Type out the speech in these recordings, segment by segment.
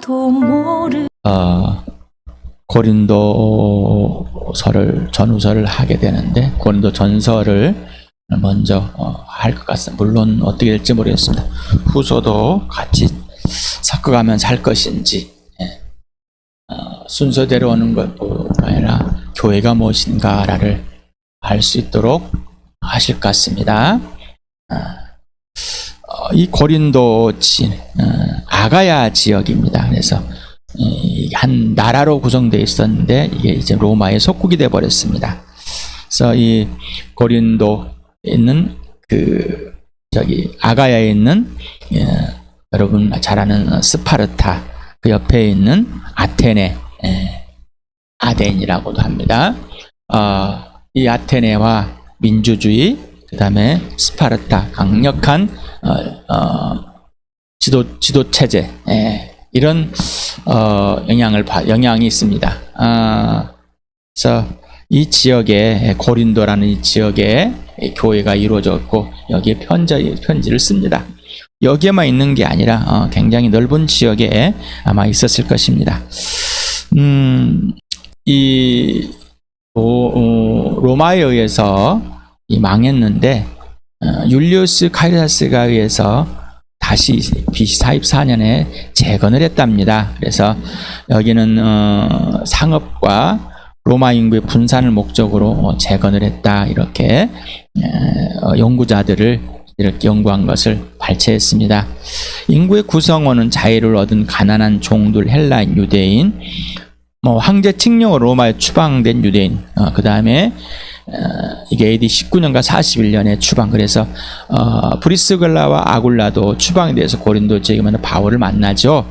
나도 모르 고린도서를 전후서를 하게 되는데 고린도 전서를 먼저 할 것 같습니다. 물론 어떻게 될지 모르겠습니다. 후서도 같이 섞어가면서 할 것인지 순서대로 오는 것뿐 아니라 교회가 무엇인가를 알 수 있도록 하실 것 같습니다. 이 고린도 아가야 지역입니다. 그래서 한 나라로 구성되어 있었는데 이게 이제 로마의 속국이 되어 버렸습니다. 그래서 이 고린도에 있는 아가야에 있는 여러분 잘 아는 스파르타, 그 옆에 있는 아테네, 아덴이라고도 합니다. 이 아테네와 민주주의, 그 다음에 스파르타, 강력한 지도 체제, 이런 영향이 있습니다. 그래서 이 지역에 고린도라는 이 지역에 교회가 이루어졌고 여기에 편지를 씁니다. 여기에만 있는 게 아니라 굉장히 넓은 지역에 아마 있었을 것입니다. 이 로마에 의해서 망했는데 율리우스 카이사스가 의해서 다시 BC 44년에 재건을 했답니다. 그래서 여기는 상업과 로마 인구의 분산을 목적으로 재건을 했다, 이렇게 연구자들을 이렇게 연구한 것을 발췌했습니다. 인구의 구성원은 자유를 얻은 가난한 종들, 헬라인, 유대인, 황제 칙령으로 로마에 추방된 유대인, 그 다음에 이게 AD 19년과 41년에 추방. 그래서 브리스글라와 아굴라도 추방에 대해서 고린도 지역에 가면 바울을 만나죠.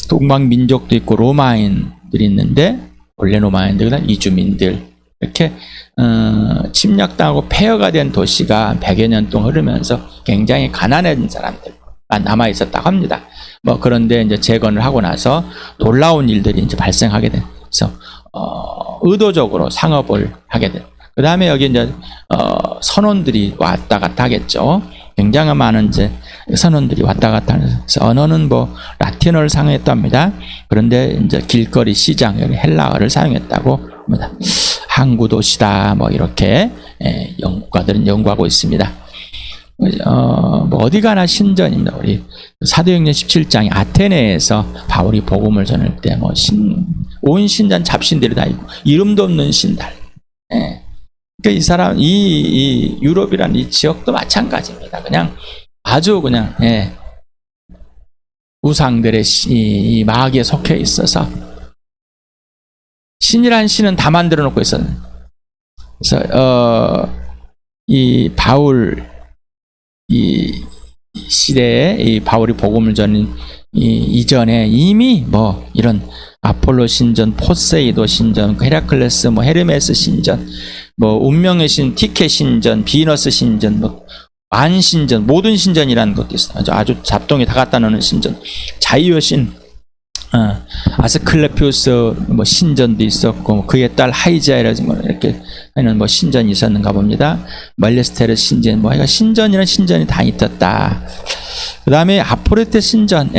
동방 민족도 있고 로마인들이 있는데 원래 로마인들, 이주민들, 이렇게 침략당하고 폐허가 된 도시가 100여 년 동안 흐르면서 굉장히 가난한 사람들만 남아 있었다고 합니다. 그런데 이제 재건을 하고 나서 놀라운 일들이 이제 발생하게 돼서 의도적으로 상업을 하게 돼. 그 다음에 여기 이제 선원들이 왔다 갔다 하겠죠. 굉장히 많은 이제 선원들이 왔다 갔다 하면서 언어는 라틴어를 사용했답니다. 그런데 이제 길거리 시장, 여기 헬라어를 사용했다고 합니다. 항구 도시다, 이렇게 연구가들은 연구하고 있습니다. 어디 가나 신전입니다. 우리 사도행전 17장에 아테네에서 바울이 복음을 전할 때 온 신전 잡신들이 다 있고 이름도 없는 신달. 그러니까 이 사람 이 유럽이라는 이 지역도 마찬가지입니다. 그냥 아주 그냥 우상들의 이 마귀에 속해 있어서 신이란 신은 다 만들어 놓고 있었는데, 그래서 이 바울 이 시대에 이 바울이 복음을 전한 이전에 이미 이런 아폴로 신전, 포세이도 신전, 헤라클레스, 헤르메스 신전, 운명의 신, 티케 신전, 비너스 신전, 만신전, 모든 신전이라는 것도 있어요. 아주 잡동이 다 갖다 놓는 신전, 자유의 신, 아스클레피우스 신전도 있었고, 그의 딸 하이자이라지 이렇게 하는 신전이 있었는가 봅니다. 말레스테르 신전, 신전이란 신전이 다 있었다. 그 다음에 아포레테 신전,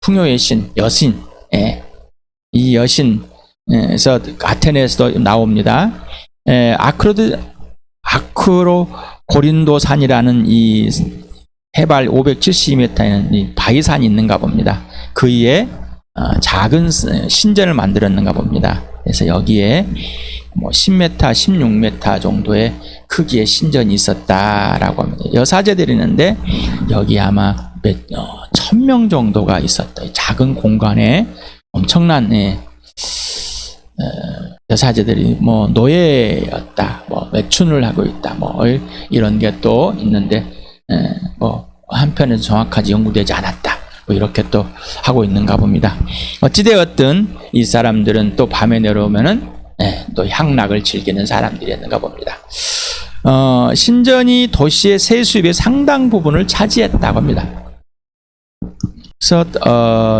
풍요의 신, 여신, 이 여신에서 아테네에서도 나옵니다. 아크로 고린도산이라는 이 해발 572m에는 이 바위산이 있는가 봅니다. 그 위에 작은 신전을 만들었는가 봅니다. 그래서 여기에 10m, 16m 정도의 크기의 신전이 있었다라고 합니다. 여사제들이 있는데 여기 아마 1000명 정도가 있었다. 작은 공간에 엄청난 여사제들이 노예였다, 매춘을 하고 있다, 이런 게 또 있는데 한편에서 정확하게 연구되지 않았다, 이렇게 또 하고 있는가 봅니다. 어찌되었든 이 사람들은 또 밤에 내려오면은 또 향락을 즐기는 사람들이었는가 봅니다. 신전이 도시의 세수입의 상당 부분을 차지했다고 합니다. 그래서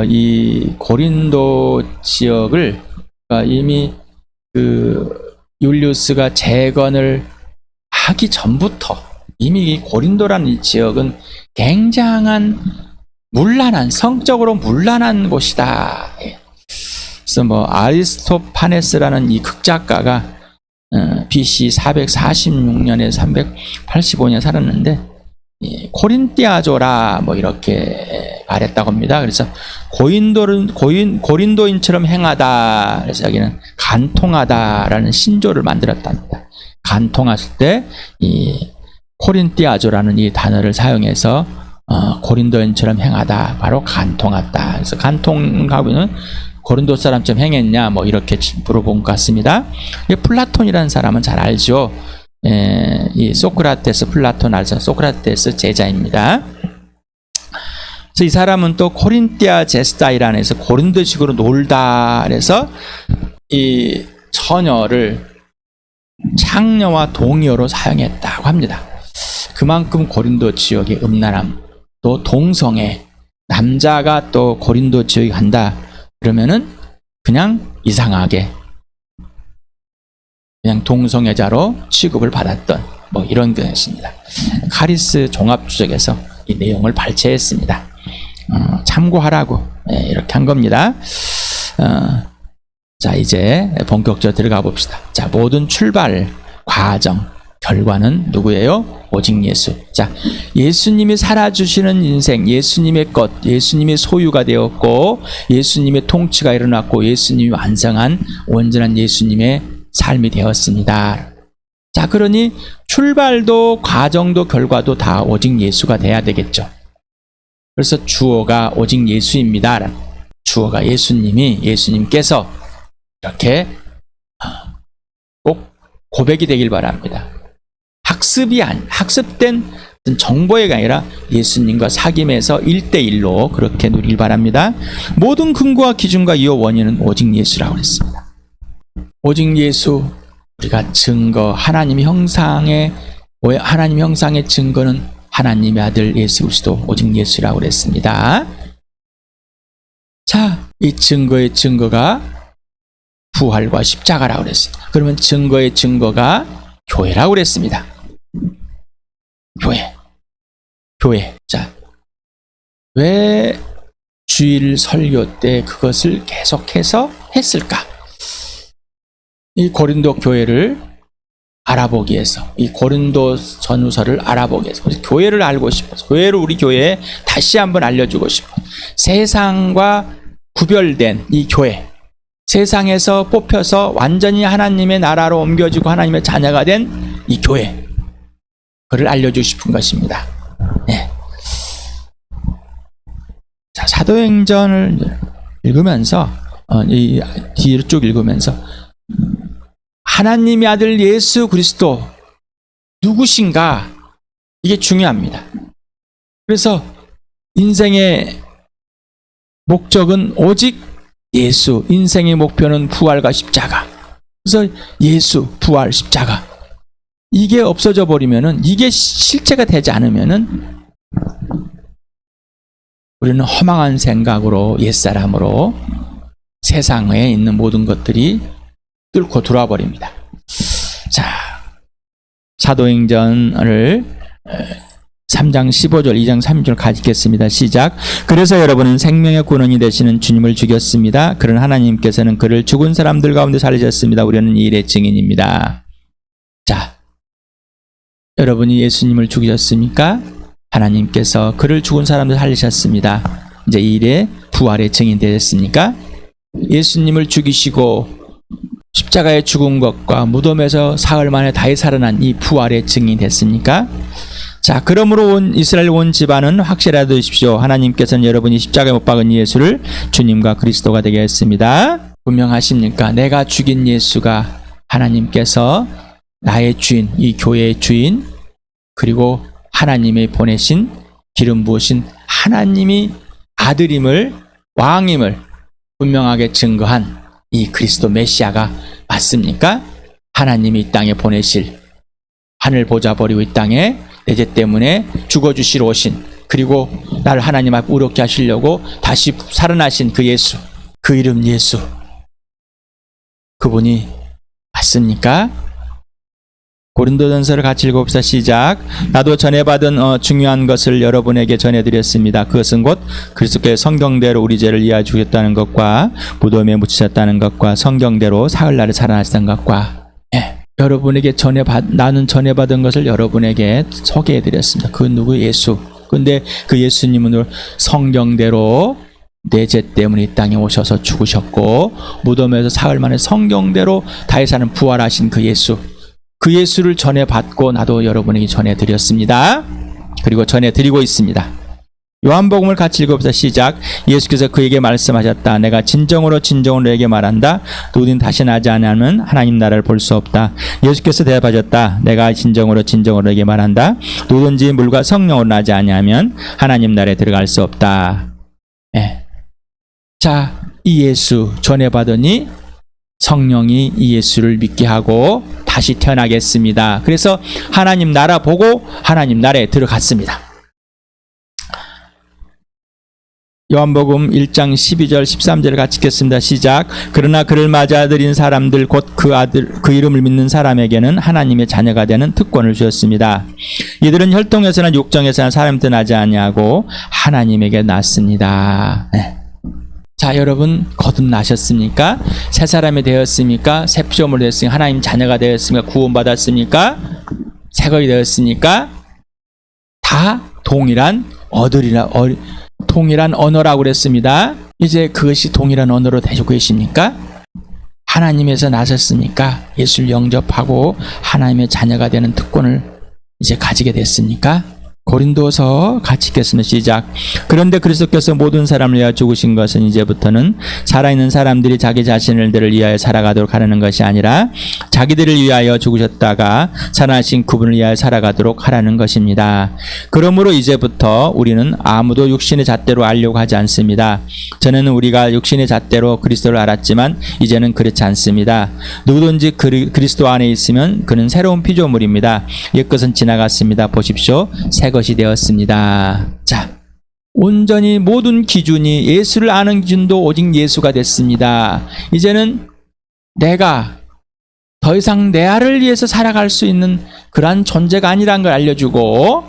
이 고린도 지역을 이미 율리우스가 재건을 하기 전부터 이미 이 고린도라는 이 지역은 굉장한 성적으로 문란한 곳이다. 그래서 아리스토파네스라는 이 극작가가 BC 446년에서 385년 살았는데 코린티아조라 이렇게 말했다고 합니다. 그래서 고린도인처럼 행하다. 그래서 여기는 간통하다라는 신조를 만들었답니다. 간통했을 때 이 코린티아조라는 이 단어를 사용해서 고린도인처럼 행하다, 바로 간통하다. 그래서 간통하고는 고린도 사람처럼 행했냐, 이렇게 물어본 것 같습니다. 플라톤이라는 사람은 잘 알죠. 이 소크라테스, 플라톤 알죠? 소크라테스 제자입니다. 그래서 이 사람은 또 코린티아 제스타이란에서 고린도식으로 놀다. 그래서 이 처녀를 창녀와 동의어로 사용했다고 합니다. 그만큼 고린도 지역의 음란함, 또 동성애, 남자가 또 고린도 지역에 간다 그러면은 그냥 이상하게 그냥 동성애자로 취급을 받았던 이런 것입니다. 카리스 종합주석에서 이 내용을 발췌했습니다. 참고하라고 이렇게 한 겁니다. 자, 이제 본격적으로 들어가 봅시다. 자, 모든 출발 과정 결과는 누구예요? 오직 예수. 자, 예수님이 살아주시는 인생, 예수님의 것, 예수님의 소유가 되었고, 예수님의 통치가 일어났고, 예수님이 완성한 온전한 예수님의 삶이 되었습니다. 자, 그러니 출발도 과정도 결과도 다 오직 예수가 돼야 되겠죠. 그래서 주어가 오직 예수입니다. 주어가 예수님께서 이렇게 꼭 고백이 되길 바랍니다. 학습된 정보가 아니라 예수님과 사귐에서 1대1로 그렇게 누리길 바랍니다. 모든 근거와 기준과 이유 원인은 오직 예수라고 했습니다. 오직 예수, 우리가 증거, 하나님 형상의 증거는 하나님의 아들 예수 그리스도, 오직 예수라고 그랬습니다. 자, 이 증거의 증거가 부활과 십자가라고 그랬습니다. 그러면 증거의 증거가 교회라고 그랬습니다. 교회. 자, 왜 주일 설교 때 그것을 계속해서 했을까? 이 고린도 교회를 알아보기 위해서, 이 고린도 전후서를 알아보기 위해서, 교회를 알고 싶어서, 교회를 우리 교회에 다시 한번 알려주고 싶어. 세상과 구별된 이 교회, 세상에서 뽑혀서 완전히 하나님의 나라로 옮겨지고 하나님의 자녀가 된 이 교회, 그를 알려주고 싶은 것입니다. 네. 자, 사도행전을 읽으면서 이 뒤로 쭉 읽으면서 하나님의 아들 예수 그리스도 누구신가, 이게 중요합니다. 그래서 인생의 목적은 오직 예수, 인생의 목표는 부활과 십자가. 그래서 예수, 부활, 십자가, 이게 없어져 버리면은, 이게 실체가 되지 않으면은 우리는 허망한 생각으로, 옛사람으로 세상에 있는 모든 것들이 뚫고 들어와 버립니다. 자, 사도행전을 3장 15절, 2장 3절 가지겠습니다. 시작. 그래서 여러분은 생명의 근원이 되시는 주님을 죽였습니다. 그런 하나님께서는 그를 죽은 사람들 가운데 살리셨습니다. 우리는 이 일의 증인입니다. 자, 여러분이 예수님을 죽이셨습니까? 하나님께서 그를 죽은 사람들 살리셨습니다. 이제 이 일의 부활의 증인 되셨습니까? 예수님을 죽이시고 십자가에 죽은 것과 무덤에서 사흘 만에 다시 살아난 이 부활의 증인이 됐습니까? 자, 그러므로 이스라엘 온 집안은 확실하게 되십시오. 하나님께서는 여러분이 십자가에 못 박은 예수를 주님과 그리스도가 되게 했습니다. 분명하십니까? 내가 죽인 예수가 하나님께서 나의 주인, 이 교회의 주인, 그리고 하나님의 보내신 기름 부으신 하나님이 아들임을, 왕임을 분명하게 증거한 이 그리스도 메시아가 맞습니까? 하나님이 이 땅에 보내실, 하늘 보좌 버리고 이 땅에 내 죄 때문에 죽어주시러 오신, 그리고 나를 하나님 앞에 의롭게 하시려고 다시 살아나신 그 예수, 그 이름 예수, 그분이 맞습니까? 고린도전서를 같이 읽어봅시다. 시작. 나도 전해받은 중요한 것을 여러분에게 전해드렸습니다. 그것은 곧 그리스도께서 성경대로 우리 죄를 위하여 죽였다는 것과 무덤에 묻히셨다는 것과 성경대로 사흘날에 살아나셨다는 것과 여러분에게 나는 전해받은 것을 여러분에게 소개해드렸습니다. 그 누구? 예수. 근데 그 예수님은 성경대로 내 죄 때문에 이 땅에 오셔서 죽으셨고 무덤에서 사흘 만에 성경대로 다윗사는 부활하신 그 예수, 그 예수를 전해받고 나도 여러분에게 전해드렸습니다. 그리고 전해드리고 있습니다. 요한복음을 같이 읽어봅시다. 시작. 예수께서 그에게 말씀하셨다. 내가 진정으로 너에게 말한다. 누구든 다시 나지 않으면 하나님 나라를 볼 수 없다. 예수께서 대답하셨다. 내가 진정으로 너에게 말한다. 누구든지 물과 성령으로 나지 아니하면 하나님 나라에 들어갈 수 없다. 자, 이 예수 전해받으니 성령이 이 예수를 믿게 하고 다시 태어나겠습니다. 그래서 하나님 나라 보고 하나님 나라에 들어갔습니다. 요한복음 1장 12절 13절을 같이 읽겠습니다. 시작. 그러나 그를 맞아들인 사람들 곧 그 이름을 믿는 사람에게는 하나님의 자녀가 되는 특권을 주셨습니다. 이들은 혈통에서나 육정에서나 사람한테 나지 아니하고 하나님에게 났습니다. 자, 여러분 거듭나셨습니까? 새 사람이 되었습니까? 새 피조물이 되었습니까? 하나님 자녀가 되었습니까? 구원받았습니까? 새거이 되었습니까? 다 동일한 동일한 언어라고 그랬습니다. 이제 그것이 동일한 언어로 되고 계십니까? 하나님에서 나섰습니까? 예수를 영접하고 하나님의 자녀가 되는 특권을 이제 가지게 됐습니까? 고린도서 같이 읽겠습니다. 시작. 그런데 그리스도께서 모든 사람을 위하여 죽으신 것은 이제부터는 살아있는 사람들이 자기 자신들을 위하여 살아가도록 하라는 것이 아니라 자기들을 위하여 죽으셨다가 살아나신 그분을 위하여 살아가도록 하라는 것입니다. 그러므로 이제부터 우리는 아무도 육신의 잣대로 알려고 하지 않습니다. 전에는 우리가 육신의 잣대로 그리스도를 알았지만 이제는 그렇지 않습니다. 누구든지 그리스도 안에 있으면 그는 새로운 피조물입니다. 옛것은 지나갔습니다. 보십시오. 새 것이 되었습니다. 자, 온전히 모든 기준이 예수를 아는 기준도 오직 예수가 됐습니다. 이제는 내가 더 이상 내 아를 위해서 살아갈 수 있는 그러한 존재가 아니라는 걸 알려주고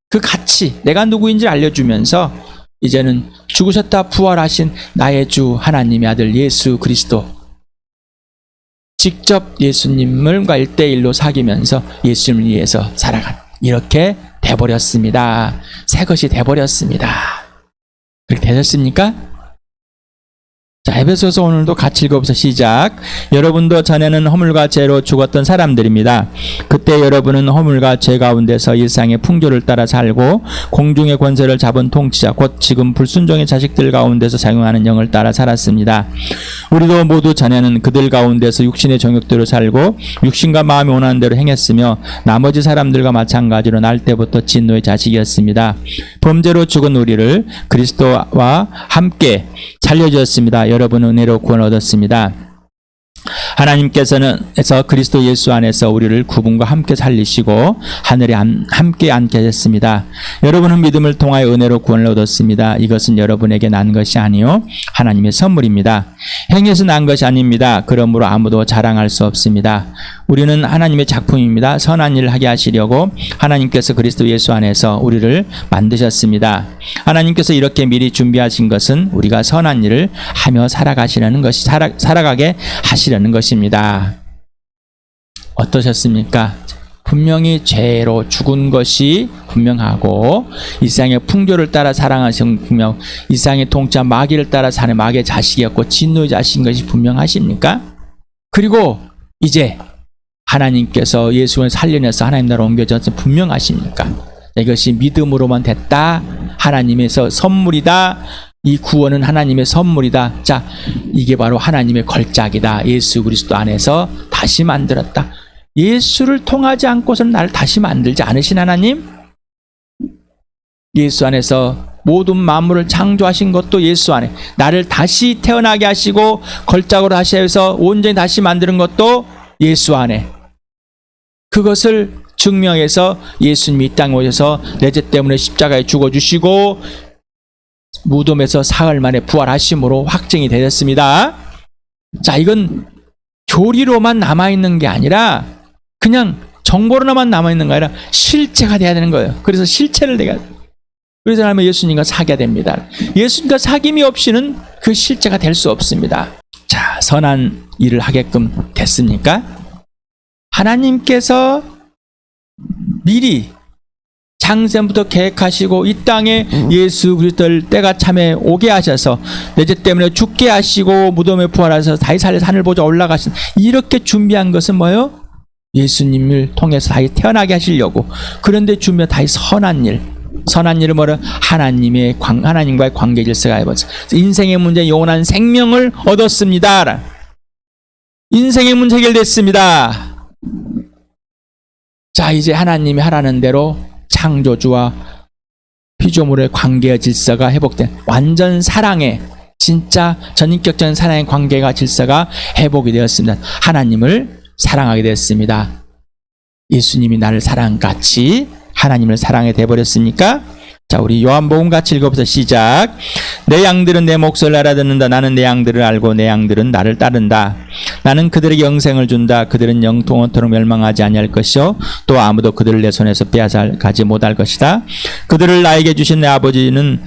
그 가치, 내가 누구인지 알려주면서 이제는 죽으셨다 부활하신 나의 주 하나님의 아들 예수 그리스도, 직접 예수님과 1대1로 사귀면서 예수님을 위해서 살아간, 이렇게 돼버렸습니다. 새 것이 돼버렸습니다. 그렇게 되셨습니까? 자, 에베소서 오늘도 같이 읽어보세요. 시작. 여러분도 전에는 허물과 죄로 죽었던 사람들입니다. 그때 여러분은 허물과 죄 가운데서 일상의 풍조를 따라 살고 공중의 권세를 잡은 통치자 곧 지금 불순종의 자식들 가운데서 작용하는 영을 따라 살았습니다. 우리도 모두 전에는 그들 가운데서 육신의 정욕대로 살고 육신과 마음이 원하는 대로 행했으며 나머지 사람들과 마찬가지로 날 때부터 진노의 자식이었습니다. 범죄로 죽은 우리를 그리스도와 함께 살려주었습니다. 여러분은 은혜로 구원 얻었습니다. 하나님께서는 그리스도 예수 안에서 우리를 그분과 함께 살리시고 하늘에 함께 앉게 하셨습니다. 여러분은 믿음을 통하여 은혜로 구원을 얻었습니다. 이것은 여러분에게 난 것이 아니요 하나님의 선물입니다. 행위에서 난 것이 아닙니다. 그러므로 아무도 자랑할 수 없습니다. 우리는 하나님의 작품입니다. 선한 일을 하게 하시려고 하나님께서 그리스도 예수 안에서 우리를 만드셨습니다. 하나님께서 이렇게 미리 준비하신 것은 우리가 선한 일을 하며 살아가게 하시려는 것입니다. 어떠셨습니까? 분명히 죄로 죽은 것이 분명하고 이상의 풍조를 따라 사랑하신 분명, 이상의 통짜 마귀를 따라 사는 마귀의 자식이었고 진노의 자식인 것이 분명하십니까? 그리고 이제 하나님께서 예수를 살려내서 하나님 나라로 옮겨졌을 때 분명하십니까? 이것이 믿음으로만 됐다. 하나님에서 선물이다. 이 구원은 하나님의 선물이다. 자, 이게 바로 하나님의 걸작이다. 예수 그리스도 안에서 다시 만들었다. 예수를 통하지 않고서는 나를 다시 만들지 않으신 하나님, 예수 안에서 모든 만물을 창조하신 것도 예수 안에, 나를 다시 태어나게 하시고 걸작으로 하셔서 온전히 다시 만드는 것도 예수 안에, 그것을 증명해서 예수님이 이 땅에 오셔서 내 죄 때문에 십자가에 죽어주시고 무덤에서 사흘 만에 부활하심으로 확증이 되었습니다. 자, 이건 교리로만 남아있는 게 아니라 그냥 정보로만 남아있는 게 아니라 실체가 돼야 되는 거예요. 그래서 실체를 내가, 그래서 하나님은 예수님과 사귀어야 됩니다. 예수님과 사귐이 없이는 그 실체가 될 수 없습니다. 자, 선한 일을 하게끔 됐습니까? 하나님께서 미리 창세부터 계획하시고 이 땅에 예수 그리스도를 때가 참에 오게 하셔서 내 죄 때문에 죽게 하시고 무덤에 부활하셔서 다시 살려서 하늘 보좌 올라가신, 이렇게 준비한 것은 뭐예요? 예수님을 통해서 다시 태어나게 하시려고. 그런데 준비한 다시 선한 일, 선한 일은 뭐라? 하나님과의 관계 질서가 해버렸어요. 인생의 문제, 영원한 생명을 얻었습니다. 인생의 문제 해결됐습니다. 자, 이제 하나님이 하라는 대로 창조주와 피조물의 관계의 질서가 회복된 완전 사랑의, 진짜 전인격적인 사랑의 관계가 질서가 회복이 되었습니다. 하나님을 사랑하게 됐습니다. 예수님이 나를 사랑같이 하나님을 사랑하게 되어버렸습니까? 자, 우리 요한복음 같이 읽어보자. 시작. 내 양들은 내 목소리를 알아듣는다. 나는 내 양들을 알고 내 양들은 나를 따른다. 나는 그들에게 영생을 준다. 그들은 영통토록 멸망하지 아니할 것이요 또 아무도 그들을 내 손에서 빼앗아가지 못할 것이다. 그들을 나에게 주신 내 아버지는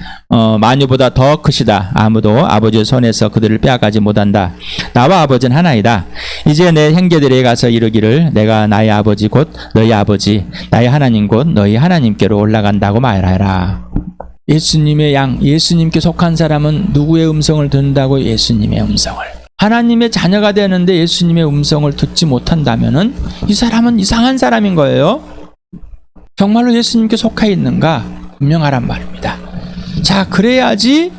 만유보다 더 크시다. 아무도 아버지의 손에서 그들을 빼앗아가지 못한다. 나와 아버지는 하나이다. 이제 내 형제들에게 가서 이르기를 내가 나의 아버지 곧 너희 아버지, 나의 하나님 곧 너희 하나님께로 올라간다고 말하라. 예수님의 양, 예수님께 속한 사람은 누구의 음성을 듣는다고? 예수님의 음성을. 하나님의 자녀가 되는데 예수님의 음성을 듣지 못한다면은 이 사람은 이상한 사람인 거예요. 정말로 예수님께 속해 있는가? 분명하란 말입니다. 자, 그래야지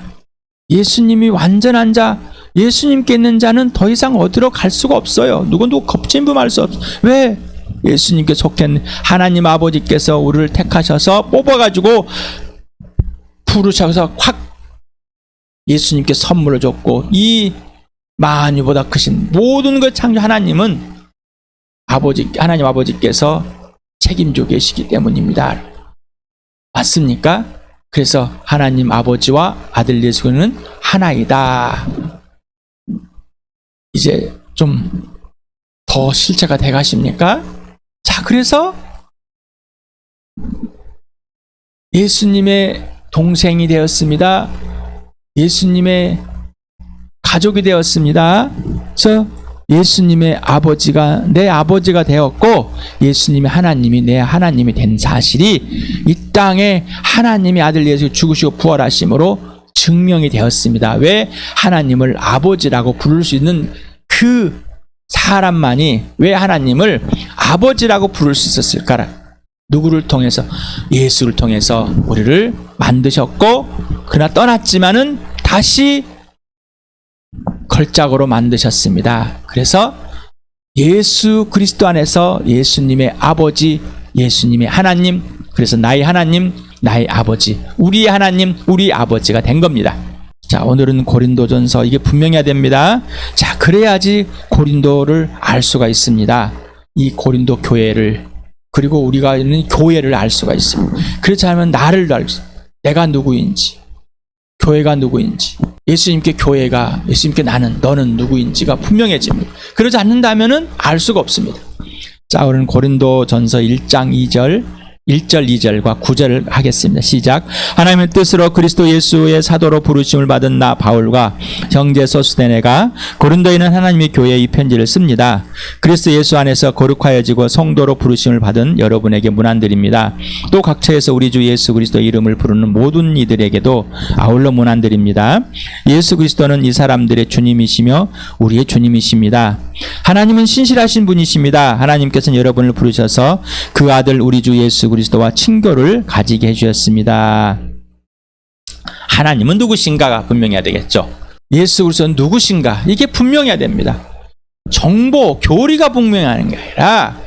예수님이 완전한 자, 예수님께 있는 자는 더 이상 어디로 갈 수가 없어요. 누구도 겁진품할 수 없어요. 왜? 예수님께 속한 하나님 아버지께서 우리를 택하셔서 뽑아가지고 부르셔서 확 예수님께 선물을 줬고, 이 만유보다 크신 모든 것 창조 하나님은 하나님 아버지께서 책임지고 계시기 때문입니다. 맞습니까? 그래서 하나님 아버지와 아들 예수는 하나이다. 이제 좀 더 실체가 돼 가십니까? 자, 그래서 예수님의 동생이 되었습니다. 예수님의 가족이 되었습니다. 그래서 예수님의 아버지가 내 아버지가 되었고, 예수님의 하나님이 내 하나님이 된 사실이 이 땅에 하나님의 아들 예수 죽으시고 부활하심으로 증명이 되었습니다. 왜? 하나님을 아버지라고 부를 수 있는 그 사람만이 왜 하나님을 아버지라고 부를 수 있었을까? 누구를 통해서? 예수를 통해서 우리를 만드셨고, 그러나 떠났지만은 다시 걸작으로 만드셨습니다. 그래서 예수 그리스도 안에서 예수님의 아버지, 예수님의 하나님, 그래서 나의 하나님, 나의 아버지, 우리의 하나님, 우리 아버지가 된 겁니다. 자, 오늘은 고린도전서, 이게 분명해야 됩니다. 자, 그래야지 고린도를 알 수가 있습니다. 이 고린도 교회를, 그리고 우리가 있는 교회를 알 수가 있습니다. 그렇지 않으면 나를 알 수, 내가 누구인지, 교회가 누구인지, 예수님께 교회가, 예수님께 나는, 너는 누구인지가 분명해집니다. 그러지 않는다면은 알 수가 없습니다. 자, 오늘은 고린도전서 1장 1절 2절과 9절을 하겠습니다. 시작. 하나님의 뜻으로 그리스도 예수의 사도로 부르심을 받은 나 바울과 형제 소스데네가 고린도에 있는 하나님의 교회에 이 편지를 씁니다. 그리스도 예수 안에서 거룩하여지고 성도로 부르심을 받은 여러분에게 문안드립니다. 또 각처에서 우리 주 예수 그리스도의 이름을 부르는 모든 이들에게도 아울러 문안드립니다. 예수 그리스도는 이 사람들의 주님이시며 우리의 주님이십니다. 하나님은 신실하신 분이십니다. 하나님께서는 여러분을 부르셔서 그 아들 우리 주 예수 그리스도와 친교를 가지게 해주셨습니다. 하나님은 누구신가가 분명해야 되겠죠. 예수 그리스도는 누구신가, 이게 분명해야 됩니다. 정보, 교리가 분명하는 게 아니라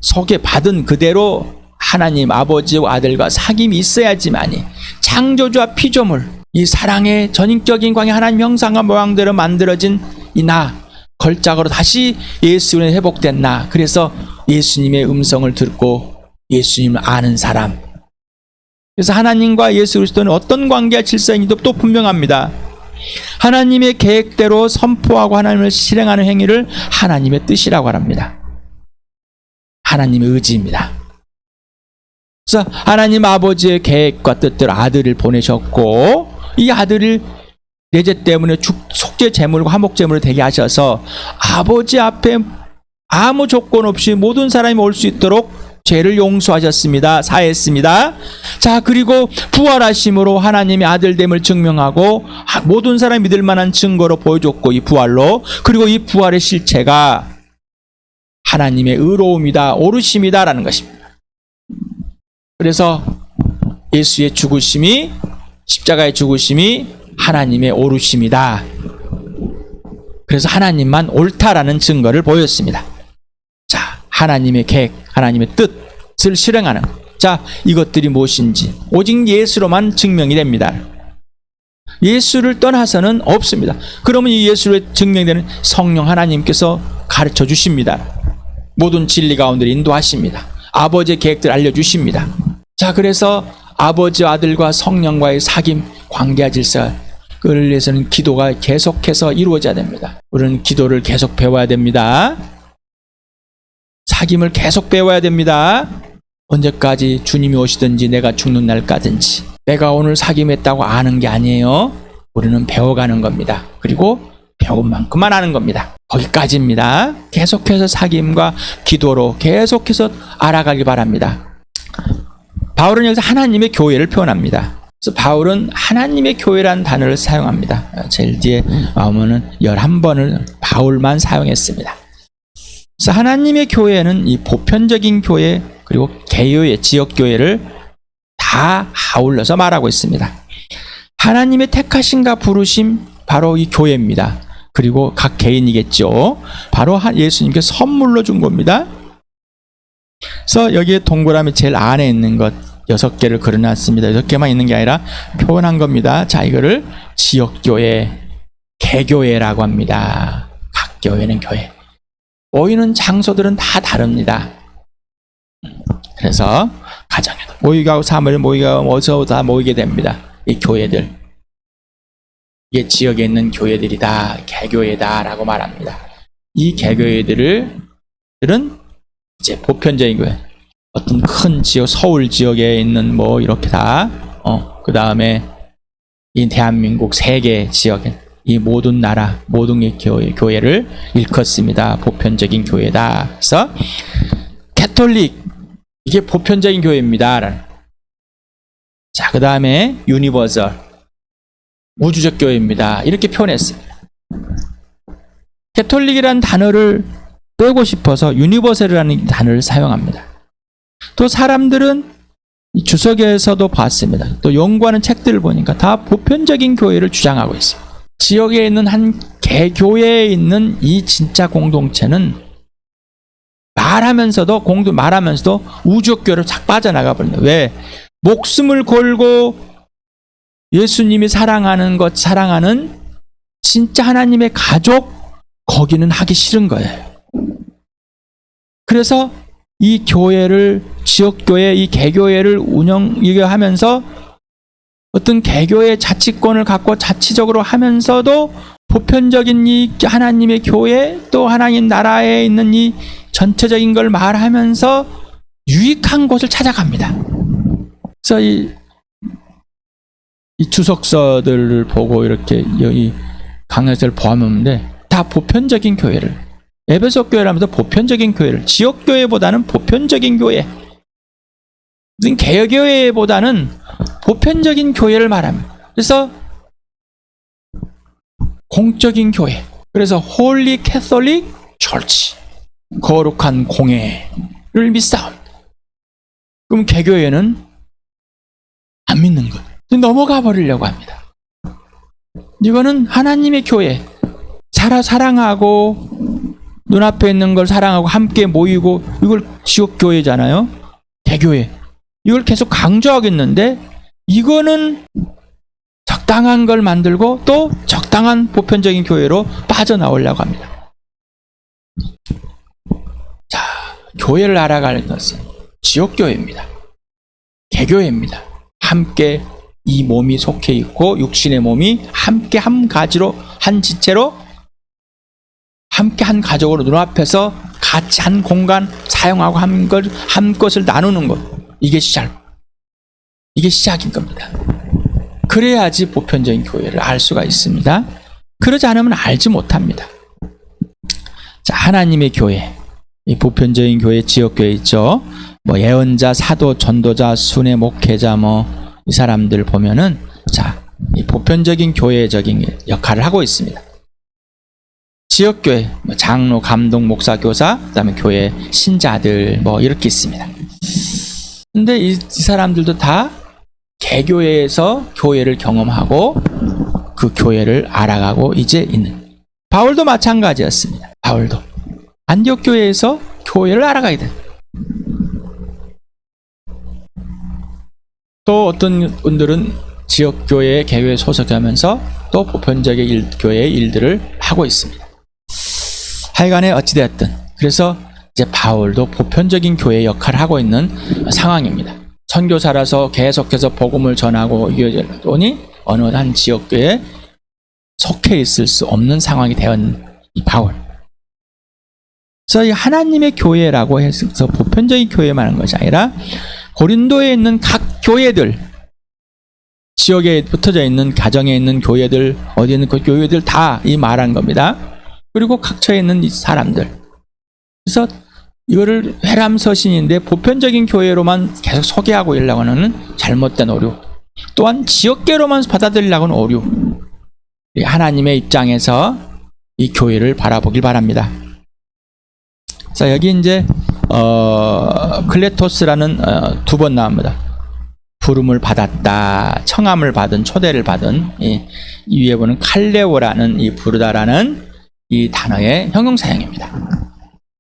소개받은 그대로 하나님 아버지와 아들과 사귐이 있어야지만이 창조주와 피조물, 이 사랑의 전인격인 관계, 하나님 형상과 모양대로 만들어진 이 나, 걸작으로 다시 예수는 회복된 나, 그래서 예수님의 음성을 듣고 예수님을 아는 사람. 그래서 하나님과 예수 그리스도는 어떤 관계와 질서인지도 또 분명합니다. 하나님의 계획대로 선포하고 하나님을 실행하는 행위를 하나님의 뜻이라고 합니다. 하나님의 의지입니다. 그래서 하나님 아버지의 계획과 뜻대로 아들을 보내셨고, 이 아들을 내재 때문에 속죄 제물과 화목 제물을 되게 하셔서 아버지 앞에 아무 조건 없이 모든 사람이 올 수 있도록 죄를 용서하셨습니다. 사했습니다. 자, 그리고 부활하심으로 하나님의 아들됨을 증명하고 모든 사람이 믿을 만한 증거로 보여줬고, 이 부활로. 그리고 이 부활의 실체가 하나님의 의로움이다, 오르심이다 라는 것입니다. 그래서 예수의 죽으심이, 십자가의 죽으심이 하나님의 오르심이다. 그래서 하나님만 옳다라는 증거를 보였습니다. 자, 하나님의 계획, 하나님의 뜻을 실행하는, 자, 이것들이 무엇인지 오직 예수로만 증명이 됩니다. 예수를 떠나서는 없습니다. 그러면 이 예수로 증명되는 성령 하나님께서 가르쳐 주십니다. 모든 진리 가운데 인도하십니다. 아버지의 계획들을 알려주십니다. 자, 그래서 아버지와 아들과 성령과의 사귐, 관계와 질서, 그를 위해서는 기도가 계속해서 이루어져야 됩니다. 우리는 기도를 계속 배워야 됩니다. 사귐을 계속 배워야 됩니다. 언제까지 주님이 오시든지 내가 죽는 날까든지. 내가 오늘 사귐했다고 아는 게 아니에요. 우리는 배워가는 겁니다. 그리고 배운 만큼만 아는 겁니다. 거기까지입니다. 계속해서 사귐과 기도로 계속해서 알아가길 바랍니다. 바울은 여기서 하나님의 교회를 표현합니다. 그래서 바울은 하나님의 교회라는 단어를 사용합니다. 제일 뒤에 나오면은 11번을 바울만 사용했습니다. 그래서 하나님의 교회는 이 보편적인 교회, 그리고 개교회, 지역교회를 다 아울러서 말하고 있습니다. 하나님의 택하심과 부르심, 바로 이 교회입니다. 그리고 각 개인이겠죠. 바로 예수님께 선물로 준 겁니다. 그래서 여기에 동그라미 제일 안에 있는 것 6개를 그려놨습니다. 6개만 있는 게 아니라 표현한 겁니다. 자, 이거를 지역교회, 개교회라고 합니다. 각 교회는 교회. 모이는 장소들은 다 다릅니다. 그래서 가정에도 모이게 하고 사무엘에 모이게 하고 어디서 다 모이게 됩니다. 이 교회들. 이게 지역에 있는 교회들이다, 개교회다라고 말합니다. 이 개교회들은 이제 보편적인 교회. 어떤 큰 지역, 서울 지역에 있는 뭐 이렇게 다, 그 다음에 이 대한민국 세계 지역에 이 모든 나라, 모든 교회를 일컫습니다. 보편적인 교회다. 그래서 캐톨릭, 이게 보편적인 교회입니다. 자, 그 다음에 유니버설, 우주적 교회입니다. 이렇게 표현했습니다. 캐톨릭이라는 단어를 빼고 싶어서 유니버설이라는 단어를 사용합니다. 또 사람들은 주석에서도 봤습니다. 또 연구하는 책들을 보니까 다 보편적인 교회를 주장하고 있습니다. 지역에 있는 한 개교회에 있는 이 진짜 공동체는 말하면서도 우주교회로 착 빠져나가 버린다. 왜? 목숨을 걸고 예수님이 사랑하는 진짜 하나님의 가족, 거기는 하기 싫은 거예요. 그래서 이 교회를, 지역교회, 이 개교회를 운영하면서 어떤 개교의 자치권을 갖고 자치적으로 하면서도 보편적인 이 하나님의 교회, 또 하나님 나라에 있는 이 전체적인 걸 말하면서 유익한 곳을 찾아갑니다. 그래서 이 주석서들을 보고 이렇게 여기 강해서를 포함하는데 다 보편적인 교회를, 에베소 교회라면서 보편적인 교회를, 지역교회보다는 보편적인 교회, 개혁교회보다는 보편적인 교회를 말합니다. 그래서 공적인 교회, 그래서 홀리 캐톨릭 철치, 거룩한 공회를 믿사옵니다. 그럼 개교회는 안 믿는 것, 넘어가 버리려고 합니다. 이거는 하나님의 교회, 사랑하고 눈앞에 있는 걸 사랑하고 함께 모이고, 이걸 지역교회잖아요. 개교회. 이걸 계속 강조하겠는데, 이거는 적당한 걸 만들고 또 적당한 보편적인 교회로 빠져나오려고 합니다. 자, 교회를 알아가는 것은 지역교회입니다. 개교회입니다. 함께 이 몸이 속해 있고 육신의 몸이 함께 한 가지로, 한 지체로, 함께 한 가족으로 눈앞에서 같이 한 공간 사용하고 한 것을 나누는 것. 이게 시작인 겁니다. 그래야지 보편적인 교회를 알 수가 있습니다. 그러지 않으면 알지 못합니다. 자, 하나님의 교회. 이 보편적인 교회, 지역교회 있죠. 뭐 예언자, 사도, 전도자, 순회, 목회자 이 사람들 보면은 자, 이 보편적인 교회적인 역할을 하고 있습니다. 지역교회, 장로, 감독, 목사, 교사, 그다음에 교회 신자들 이렇게 있습니다. 근데 이 사람들도 다 개교회에서 교회를 경험하고 그 교회를 알아가고 이제 있는. 바울도 마찬가지였습니다. 바울도 안디옥 교회에서 교회를 알아가게 된. 또 어떤 분들은 지역교회, 개교에 소속하면서 또 보편적인 교회의 일들을 하고 있습니다. 하여간에 어찌되었든 그래서 이제 바울도 보편적인 교회 역할을 하고 있는 상황입니다. 선교사라서 계속해서 복음을 전하고 이겨오니 어느 한 지역교회에 속해 있을 수 없는 상황이 되었는 이 바울. 그래서 이 하나님의 교회라고 해서 보편적인 교회만 하는 것이 아니라 고린도에 있는 각 교회들, 지역에 붙어져 있는 가정에 있는 교회들, 어디에 있는 그 교회들 다 이 말한 겁니다. 그리고 각처에 있는 이 사람들. 그래서 이거를 회람서신인데 보편적인 교회로만 계속 소개하고 이러려고 하는 잘못된 오류. 또한 지역계로만 받아들이려고 하는 오류. 하나님의 입장에서 이 교회를 바라보길 바랍니다. 자, 여기 이제 클레토스라는 두 번 나옵니다. 부름을 받았다, 청함을 받은, 초대를 받은. 이 위에 보는 칼레오라는 이 부르다라는 이 단어의 형용사형입니다.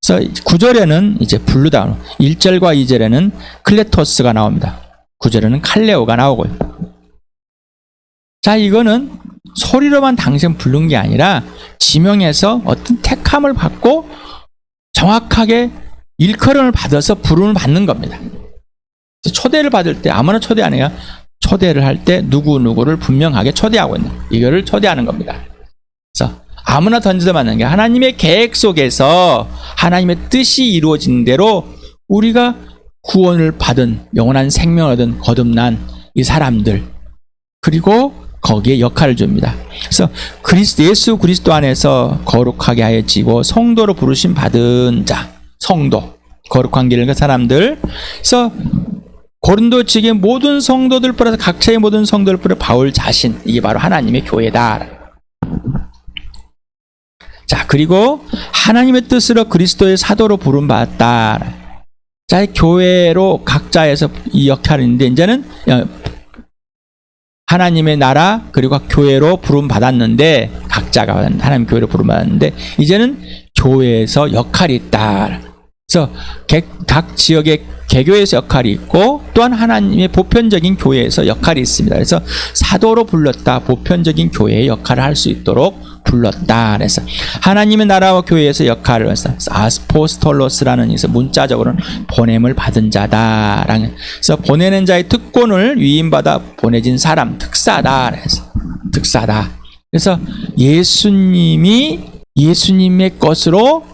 그래서 9절에는 이제 부르다, 1절과 2절에는 클레토스가 나옵니다. 9절에는 칼레오가 나오고요. 자, 이거는 소리로만 당신 부른 게 아니라 지명해서 어떤 택함을 받고 정확하게 일컬음을 받아서 부름을 받는 겁니다. 초대를 받을 때 아무나 초대 안 해요. 초대를 할 때 누구누구를 분명하게 초대하고 있는, 이거를 초대하는 겁니다. 그래서 아무나 던져서 받는 게 하나님의 계획 속에서 하나님의 뜻이 이루어진 대로 우리가 구원을 받은, 영원한 생명을 얻은 거듭난 이 사람들, 그리고 거기에 역할을 줍니다. 그래서 예수 그리스도 안에서 거룩하게 하여지고 성도로 부르심 받은 자, 성도, 거룩한 길을 그 사람들. 그래서 고린도 지역의 모든 성도들 플러스 각처의 모든 성도들 플러스 바울 자신, 이게 바로 하나님의 교회다. 자, 그리고 하나님의 뜻으로 그리스도의 사도로 부름 받았다. 자, 교회로 각자에서 이 역할을 있는데 이제는 하나님의 나라 그리고 교회로 부름 받았는데, 각자가 하나님 교회로 부름 받았는데 이제는 교회에서 역할이 있다. 그래서 각 지역의 개교에서 역할이 있고 또한 하나님의 보편적인 교회에서 역할이 있습니다. 그래서 사도로 불렀다, 보편적인 교회의 역할을 할 수 있도록 불렀다. 그래서 하나님의 나라와 교회에서 역할을 해서 아스포스톨로스라는 이서 문자적으로는 보냄을 받은 자다. 그래서 보내는 자의 특권을 위임받아 보내진 사람, 특사다. 그래서 특사다. 그래서 예수님의 것으로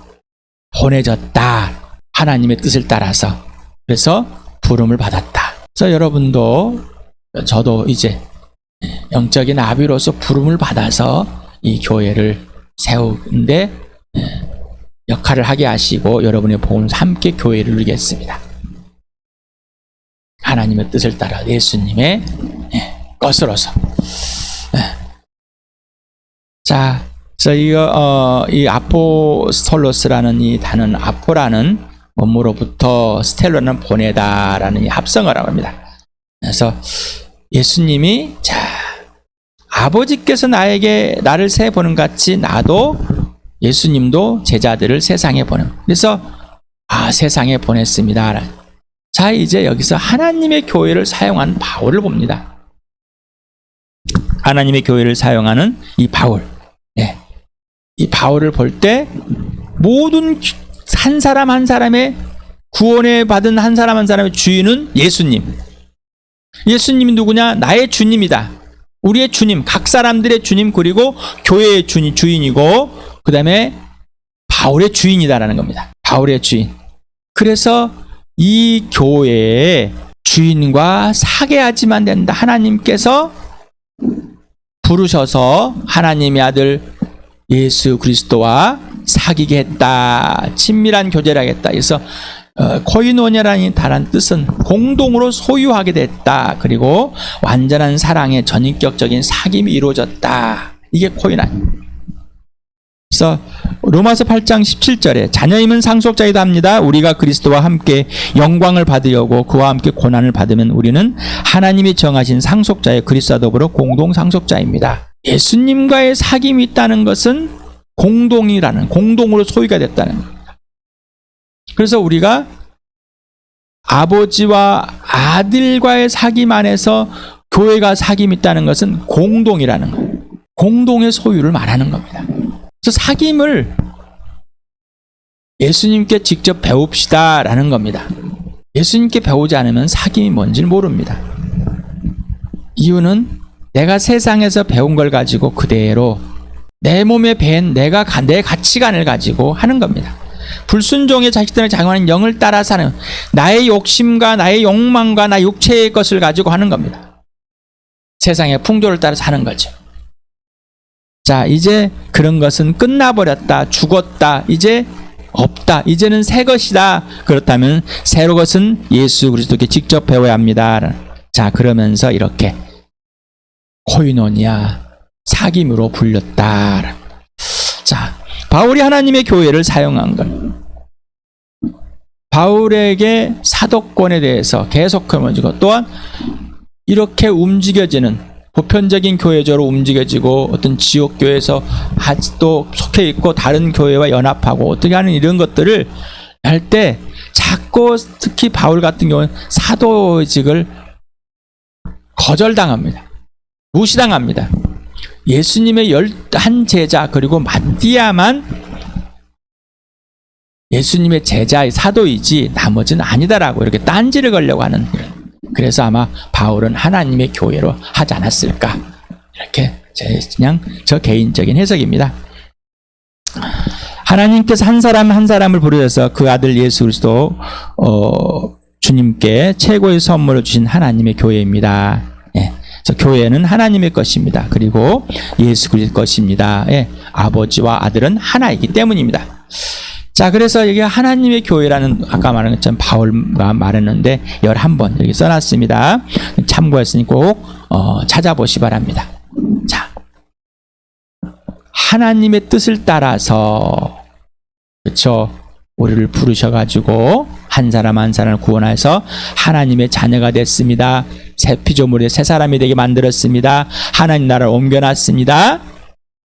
보내졌다. 하나님의 뜻을 따라서. 그래서 부름을 받았다. 그래서 여러분도 저도 이제 영적인 아비로서 부름을 받아서 이 교회를 세우는데 역할을 하게 하시고 여러분의 복음을 함께 교회를 이루겠습니다. 하나님의 뜻을 따라 예수님의 것으로서. 자, 그래서 이 아포스톨로스라는 이 단어는 아포라는 원모로부터 스텔로는 보내다라는 이 합성어라고 합니다. 그래서 예수님이 아버지께서 나를 세 보는 같이 나도 예수님도 제자들을 세상에 보내. 그래서 세상에 보냈습니다. 자, 이제 여기서 하나님의 교회를 사용한 바울을 봅니다. 하나님의 교회를 사용하는 이 바울. 이 바울을 볼 때 모든 한 사람 한 사람의 구원에 받은 한 사람 한 사람의 주인은 예수님. 예수님이 누구냐? 나의 주님이다. 우리의 주님, 각 사람들의 주님, 그리고 교회의 주인이고 그 다음에 바울의 주인이다라는 겁니다. 바울의 주인. 그래서 이 교회의 주인과 사귑하지만 된다. 하나님께서 부르셔서 하나님의 아들 예수 그리스도와 사귀게 했다. 친밀한 교제를 하겠다. 그래서 코이노니아라는 다른 뜻은 공동으로 소유하게 됐다. 그리고 완전한 사랑의 전인격적인 사귐이 이루어졌다. 이게 코이노니아. 그래서 로마서 8장 17절에 자녀임은 상속자이다 합니다. 우리가 그리스도와 함께 영광을 받으려고 그와 함께 고난을 받으면 우리는 하나님이 정하신 상속자의 그리스도와 더불어 공동 상속자입니다. 예수님과의 사귐이 있다는 것은 공동으로 소유가 됐다는 겁니다. 그래서 우리가 아버지와 아들과의 사귐 안에서 교회가 사귐이 있다는 것은 공동이라는 거예요. 공동의 소유를 말하는 겁니다. 그래서 사귐을 예수님께 직접 배웁시다라는 겁니다. 예수님께 배우지 않으면 사귐이 뭔지를 모릅니다. 이유는 내가 세상에서 배운 걸 가지고 그대로 내 몸에 밴 내 가치관을 가지고 하는 겁니다. 불순종의 자식들을 장하는 영을 따라 사는 나의 욕심과 나의 욕망과 나의 육체의 것을 가지고 하는 겁니다. 세상의 풍조를 따라 사는 거죠. 자, 이제 그런 것은 끝나버렸다. 죽었다. 이제 없다. 이제는 새 것이다. 그렇다면 새로 것은 예수 그리스도께 직접 배워야 합니다. 자, 그러면서 이렇게 코이노니아 사귐으로 불렸다. 자, 바울이 하나님의 교회를 사용한 것. 바울에게 사도권에 대해서 계속 해가지고 또한 이렇게 움직여지는 보편적인 교회적으로 움직여지고 어떤 지옥교회에서 아직도 속해 있고 다른 교회와 연합하고 어떻게 하는 이런 것들을 할 때 자꾸 특히 바울 같은 경우는 사도직을 거절당합니다. 무시당합니다. 예수님의 11 제자 그리고 마띠아만 예수님의 제자의 사도이지 나머지는 아니다라고 이렇게 딴지를 걸려고 하는. 그래서 아마 바울은 하나님의 교회로 하지 않았을까. 이렇게 그냥 저 개인적인 해석입니다. 하나님께서 한 사람 한 사람을 부르셔서 그 아들 예수 그리스도 주님께 최고의 선물을 주신 하나님의 교회입니다. 예. 그래서 교회는 하나님의 것입니다. 그리고 예수 그리스도 것입니다. 예. 아버지와 아들은 하나이기 때문입니다. 자, 그래서 여기 하나님의 교회라는 아까 말한 것처럼 바울가 말했는데 11번 여기 써놨습니다. 참고했으니 꼭 찾아보시 바랍니다. 자, 하나님의 뜻을 따라서 그렇죠. 우리를 부르셔가지고 한 사람 한 사람을 구원해서 하나님의 자녀가 됐습니다. 새 피조물의 새 사람이 되게 만들었습니다. 하나님 나라를 옮겨놨습니다.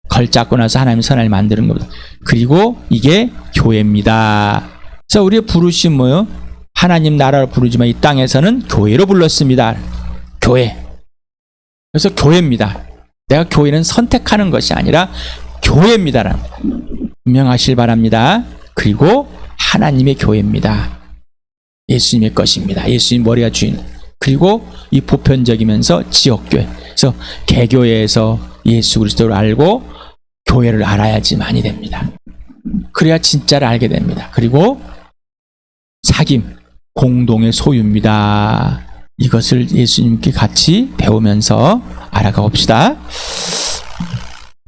걸잡고 나서 하나님 선을 만드는 겁니다. 그리고 이게 교회입니다. 그래서 우리의 부르심 뭐요? 하나님 나라를 부르지만 이 땅에서는 교회로 불렀습니다. 교회. 그래서 교회입니다. 내가 교회는 선택하는 것이 아니라 교회입니다라는 분명하실 바랍니다. 그리고 하나님의 교회입니다. 예수님의 것입니다. 예수님 머리가 주인. 그리고 이 보편적이면서 지역교회. 그래서 개교회에서 예수 그리스도를 알고 교회를 알아야지만이 됩니다. 그래야 진짜를 알게 됩니다. 그리고 사귐, 공동의 소유입니다. 이것을 예수님께 같이 배우면서 알아가 봅시다.